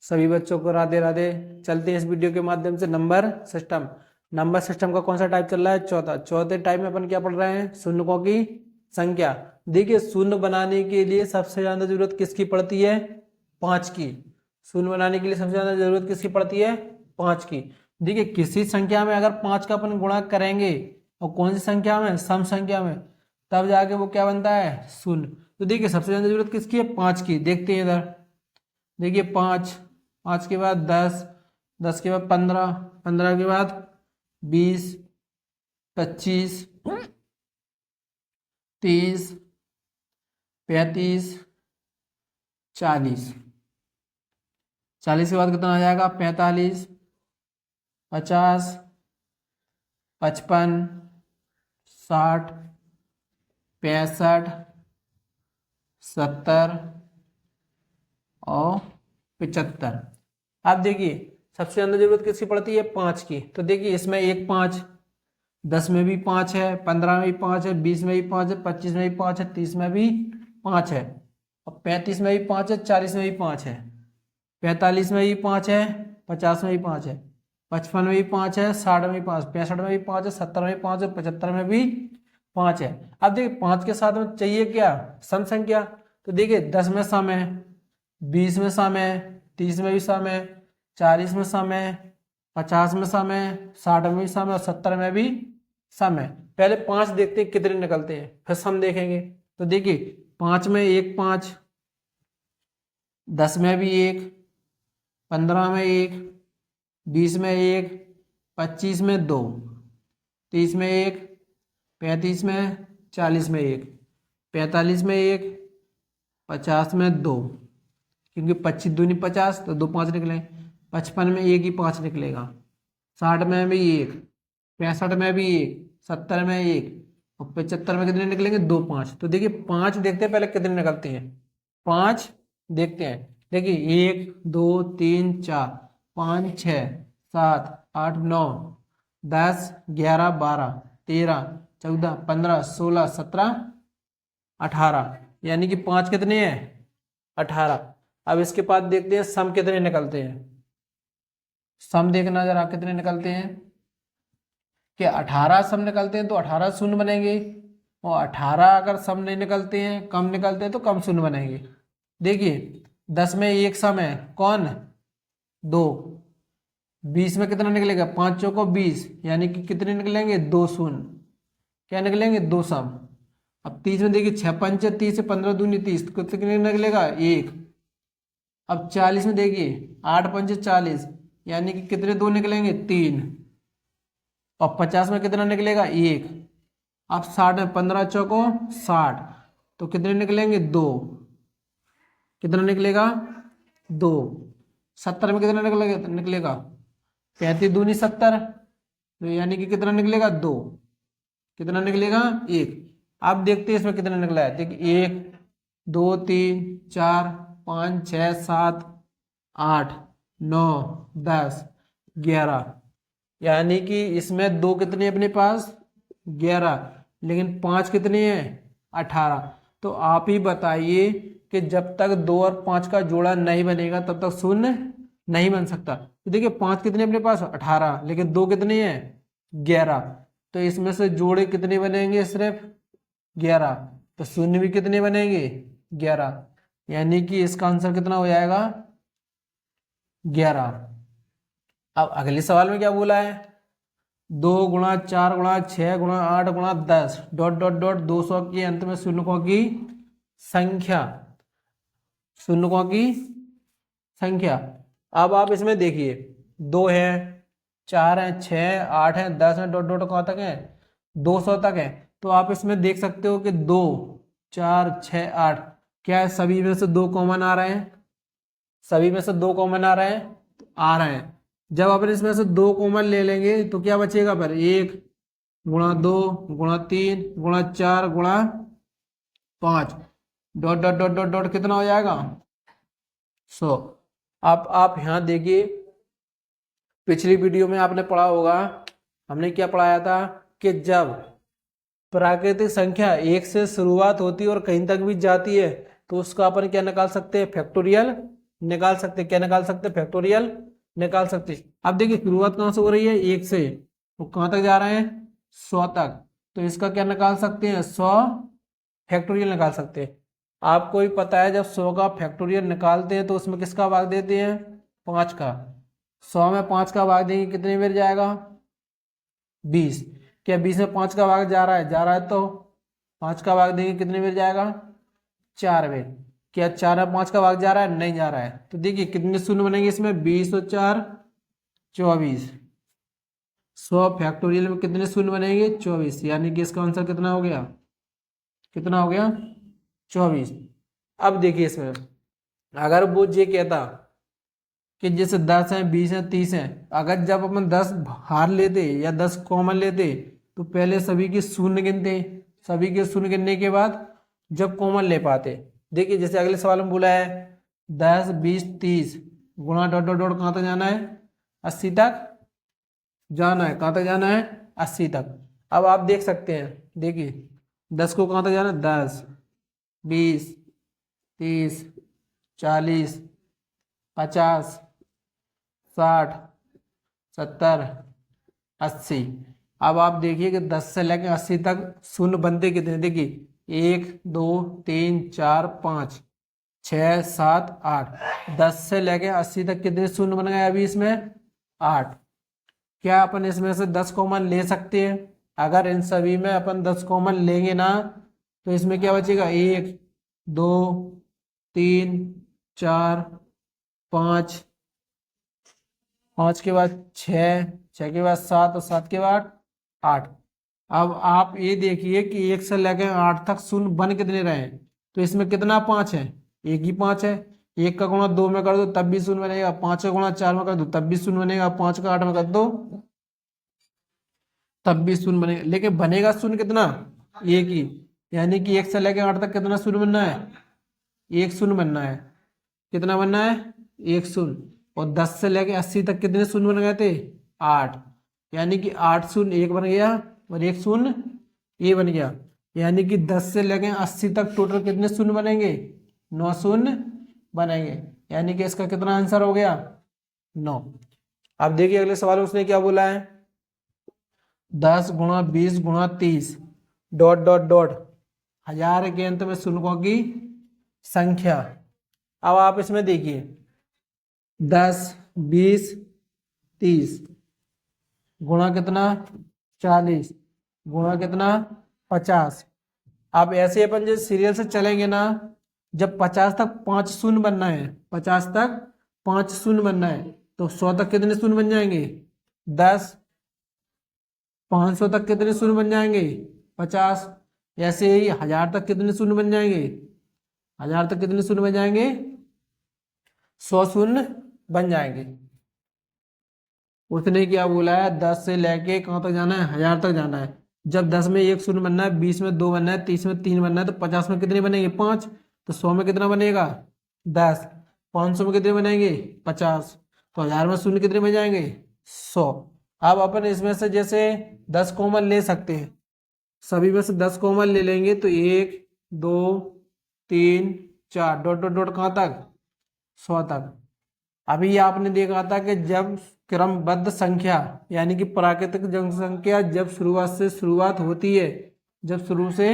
सभी बच्चों को राधे राधे। चलते हैं इस वीडियो के माध्यम से नंबर सिस्टम। नंबर सिस्टम का कौन सा टाइप चल रहा है? चौथा। चौथे टाइप में अपन क्या पढ़ रहे हैं? शून्यकों की संख्या। देखिए, शून्य बनाने के लिए सबसे ज्यादा जरूरत किसकी पड़ती है? 5 की। शून्य बनाने के लिए सबसे ज्यादा जरूरत किसकी पड़ती है? 5 की। देखिए, किसी संख्या में अगर 5 का अपन गुणा करेंगे और कौन सी संख्या में? सम संख्या में, तब जाके वो क्या बनता है? शून्य। तो देखिए, सबसे ज्यादा जरूरत किसकी है? 5 की। देखते हैं इधर। देखिए, 5, 5 के बाद 10, 10 के बाद 15, 15 के बाद 20, 25, 30, 35, 40। 40 के बाद कितना आ जाएगा? 45, 50, 55, 60, 65, 70 और 75। अब देखिए, सबसे ज्यादा जरूरत किसकी पड़ती है? 5 की। तो देखिए, इसमें एक 5, 10 में भी 5 है, 15 में भी 5 है, 20 में भी 5 है, 25 में भी 5 है, 30 में भी 5 है, और 35 में भी 5 है, 40 में भी 5 है, 45 में भी 5 है, 50 में भी 5 है, 55 में भी 5 है, 60 में भी 5, 65 में भी 5 है, 70 में भी 5 है, 75 में भी 5 है। अब देखिए, 5 के साथ में चाहिए क्या? सम संख्या। तो देखिए, 10 में सम है, 20 में सम है, 30 में भी सम है, 40 में सम है, 50 में सम है, 60 में भी सम है और 70 में भी सम है। पहले 5 देखते हैं कितने निकलते हैं, फिर सम देखेंगे। तो देखिए, 5 में एक 5, 10 में भी एक, 15 में एक, 20 में एक, 25 में 2, 30 में एक, 35 में, 40 में एक, 45 में एक, 50 में 2, क्योंकि 25 दूनी 50, तो 2 5 निकले। 55 में एक ही 5 निकलेगा, 60 में भी एक, 65 में भी एक, 70 में एक, और 75 में कितने निकलेंगे? 2 5। तो देखिए, 5 देखते हैं पहले कितने निकलते हैं। 5 देखते हैं। देखिए, 1 2 3 4 5 6 7 8 9 10 11 12 13 14 15 16 17 18, यानी कि 5 कितने हैं? 18। अब इसके बाद देखते हैं सम कितने निकलते हैं। सम देखना जरा कितने निकलते हैं। कि 18 सम निकलते हैं तो 18 शून्य बनेंगे, और 18 अगर सम नहीं निकलते हैं, कम निकलते हैं, तो कम शून्य बनेंगे। देखिए, 10 में एक सम है, कौन? 2। 20 में कितना निकलेगा? 5 चौको 20, यानी कि कितने निकलेंगे? 2 शून्य। क्या निकलेंगे? 2 सम। अब 30 में देखिए, 6 पंच 30 से 15 दूनी 30, तो कितने निकलेगा? 1। अब 40 में देखिए, 8 पंच 40, यानी कि कितने 2 निकलेंगे? 3। और 50 में कितना निकलेगा? 1। अब 60 में 15 चौको 60, तो कितने निकलेंगे? 2। कितना निकलेगा? 2। 70 में कितना निकलेगा? 35 दूनी 70, तो यानी कि कितना निकलेगा? 2। कितना निकलेगा? 1। अब देखते हैं इसमें कितना निकला है। देखिए, 1 2 3 4 5 6 7 8 9 10 11, यानी कि इसमें 2 कितने अपने पास? 11, लेकिन 5 कितने हैं? 18। तो आप ही बताइए कि जब तक 2 और 5 का जोड़ा नहीं बनेगा तब तक शून्य नहीं बन सकता। तो देखिए, 5 कितने अपने पास? 18, लेकिन 2 कितने हैं? 11। तो इसमें से जोड़े कितने बनेंगे? सिर्फ 11। तो शून्य भी कितने बनेंगे? 11, यानी कि इसका आंसर कितना हो जाएगा? 11। अब अगले सवाल में क्या बोला है? 2 गुणा 4 गुणा 6 गुणा 8 गुणा 10 डॉट डॉट डॉट 200 के अंत में शून्यकों की संख्या। शून्यकों की संख्या। अब आप इसमें देखिए, 2 है, 4 है, 6 8 है, 10 है, डॉट डॉट कहाँ तक है? 200 तक है। तो आप इसमें देख सकते हो कि 2 4 6 8, क्या है? सभी में से 2 कॉमन आ रहे हैं। सभी में से 2 कॉमन आ रहे हैं, तो आ रहे हैं। जब अपन इसमें से 2 कॉमन ले लेंगे तो क्या बचेगा? फिर 1 गुणा 2 गुणा 3 गुणा 4 गुणा 5 dot dot dot dot dot कितना हो जाएगा? 100। आप यहाँ देखिए, पिछली वीडियो में आपने पढ़ा होगा, हमने क्या पढ़ाया था कि जब प्राकृतिक संख्या 1 से शुरुआत होती है और कहीं तक भी जाती है तो उसका अपन क्या निकाल सकते हैं? फैक्टोरियल निकाल सकते, क्या निकाल सकते, फैक्टोरियल निकाल सकते। अब देखिए शुरुआत कहाँ से हो रही है, 1 से, वो कहाँ तक जा रहे हैं, 100 तक, तो इसका क्या निकाल सकते हैं, 100 फैक्टोरियल निकाल सकते हैं। आपको भी पता है जब 100 का फैक्टोरियल निकालते हैं तो उसमें किसका भाग देते हैं, 5 का। 100 में 5 का भाग देंगे कितने बार जाएगा, 20। क्या 20 में 5 का भाग जा रहा है, जा रहा है, तो 5 का भाग देंगे कितने बार जाएगा, 4 बार। क्या 4 में 5 का भाग जा रहा है, नहीं जा रहा है। तो देखिए कितने शून्य बनेंगे इसमें, 20 और 4 24। 100 फैक्टोरियल में कितने शून्य बनेंगे, 24, यानी कि इसका आंसर कितना हो गया, कितना हो गया, 24। अब देखिए इसमें अगर वो ये कहता कि जैसे 10 है, 20 है, 30 है, अगर जब अपन 10 हार लेते या 10 कॉमन लेते तो पहले सभी के शून्य गिनते, सभी के शून्य गिनने के बाद जब कॉमन ले पाते। देखिए जैसे अगले सवाल में बोला है 10 20 30 गुणा डॉट डॉट डॉट कहाँ तक जाना है, 80 तक जाना है, कहाँ तक जाना है, 80 तक। अब आप देख सकते हैं, देखिए 10 को कहाँ तक जाना है, 10 20 30 40 50 60 70 80। अब आप देखिए कि 10 से लेकर 80 तक शून्य बनते कितने, देखिए 1 2 3 4 5 6 7 8। 10 से लेकर 80 तक कितने शून्य बन गए अभी इसमें, 8। क्या अपन इसमें से 10 कॉमन ले सकते हैं, अगर इन सभी में अपन 10 कॉमन लेंगे ना तो इसमें क्या बचेगा, 1 2 3 4 5, 5 के बाद 6, 6 के बाद 7 और 7 के बाद 8। अब आप ये देखिए कि 1 से लेकर 8 तक शून्य बन कितने रहे हैं, तो इसमें कितना 5 है, एक ही 5 है। 1 का गुणा 2 में कर दो तब भी शून्य बनेगा, 5 का गुणा 4 में कर दो तब भी शून्य बनेगा, 5 का 8 में कर दो तब भी शून्य बनेगा। लेकिन बनेगा शून्य कितना, एक ही, यानी कि 1 से लेकर 8 तक कितना शून्य बनना है, एक शून्य बनना है। कितना बनना है, एक शून्य। और 10 से लेके 80 तक कितने शून्य बन गए थे, 8, यानी कि 8 शून्य 1 बन गया और 1 शून्य ये बन गया, यानी कि 10 से लेके 80 तक टोटल कितने शून्य बनेंगे, 9 शून्य बनेंगे, यानी कि इसका कितना आंसर हो गया, 9। अब देखिए अगले सवाल में उसने क्या बोला है, 10 गुणा 20 गुणा 30 डॉट डॉट डॉट 1000 के अंत में शून्यों की संख्या। अब आप इसमें देखिए 10 20 30 गुणा कितना 40 गुणा कितना 50। अब ऐसे अपन जो सीरियल से चलेंगे ना, जब 50 तक 5 शून्य बनना है, 50 तक 5 शून्य बनना है, तो 100 तक कितने शून्य बन जाएंगे, 10। 500 तक कितने शून्य बन जाएंगे, 50। ऐसे ही 1000 तक कितने शून्य बन जाएंगे, 1000 तक कितने शून्य बन जाएंगे, 100 शून्य बन जाएंगे। उसने क्या बोला है, 10 से लेके कहाँ तक जाना है, 1000 तक जाना है। जब 10 में 1 शून्य बनना है, 20 में 2 बनना है, 30 में 3 बनना है, तो 50 में कितने बनेंगे, 5। तो 100 में कितना बनेगा, 10। 500 में कितने बनेंगे, 50। तो 1000 में शून्य कितने बन जाएंगे, 100। अब अपन इसमें से जैसे 10 कॉमन ले सकते हैं, सभी में से 10 कॉमन ले लेंगे तो 1 2 3 4 डॉट डॉट डॉट कहाँ तक, 100 तक। अभी आपने देखा था कि जब क्रमबद्ध संख्या यानी कि प्राकृतिक जनसंख्या जब शुरुआत होती है, जब शुरू से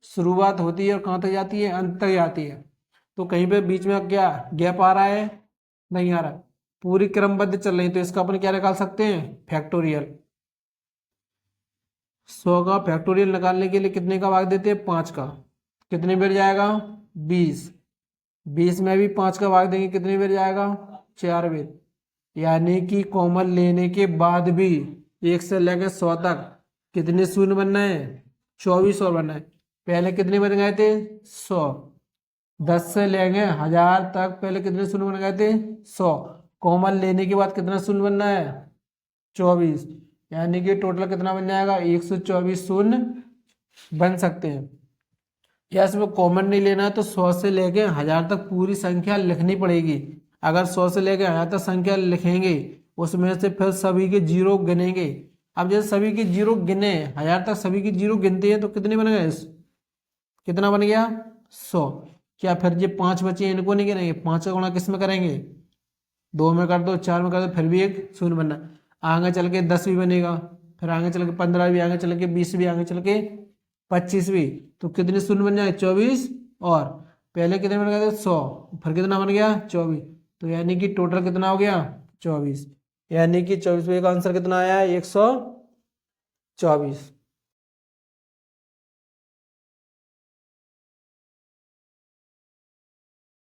शुरुआत होती है और कहाँ तक जाती है, अंत तक जाती है, तो कहीं पे बीच में क्या गैप आ रहा है, नहीं आ रहा, पूरी क्रमबद्ध चल रही, तो इसका अपन क्या निकाल सकते हैं, फैक्टोरियल। 100 का फैक्टोरियल निकालने के लिए कितने का भाग देते हैं, 5 का, कितने बार जाएगा, 20। 20 में भी 5 का भाग देंगे कितने बार जाएगा, 4 बार, यानी कि कॉमन लेने के बाद भी 1 से लेकर 100 तक कितने शून्य बनना है, 24 और बनना है। पहले कितने बन गए थे, 100। 10 से लेंगे 1000 तक पहले कितने शून्य बन गए थे, 100। कॉमन लेने के बाद कितना शून्य बनना है, 24, यानी कि टोटल कितना बन जाएगा, 124 शून्य बन सकते हैं। या इसमें कॉमन नहीं लेना है तो 100 से लेके 1000 तक पूरी संख्या लिखनी पड़ेगी। अगर 100 से लेके 1000 तक संख्या लिखेंगे, उसमें से फिर सभी के जीरो गिनेंगे। अब जैसे सभी के जीरो गिने, 1000 तक सभी के जीरो गिनते हैं तो कितने बन गए, कितना बन गया, 100। क्या फिर ये 5 बचे इनको नहीं गिनेंगे? 5 का गुणा किस में करेंगे? 2 में कर दो, 4 में कर दो, फिर भी एक शून्य बनना। आगे चल के 10 भी बनेगा, फिर आगे चल के 15 भी, आगे चल के 20 भी, आगे चल के 25 भी। तो कितने शून्य बन जाए? 24। और पहले कितने बन गए थे? 100। फिर कितना बन गया? 24। तो यानी कि टोटल कितना हो गया? 24। यानी कि 24 का आंसर कितना आया? 124।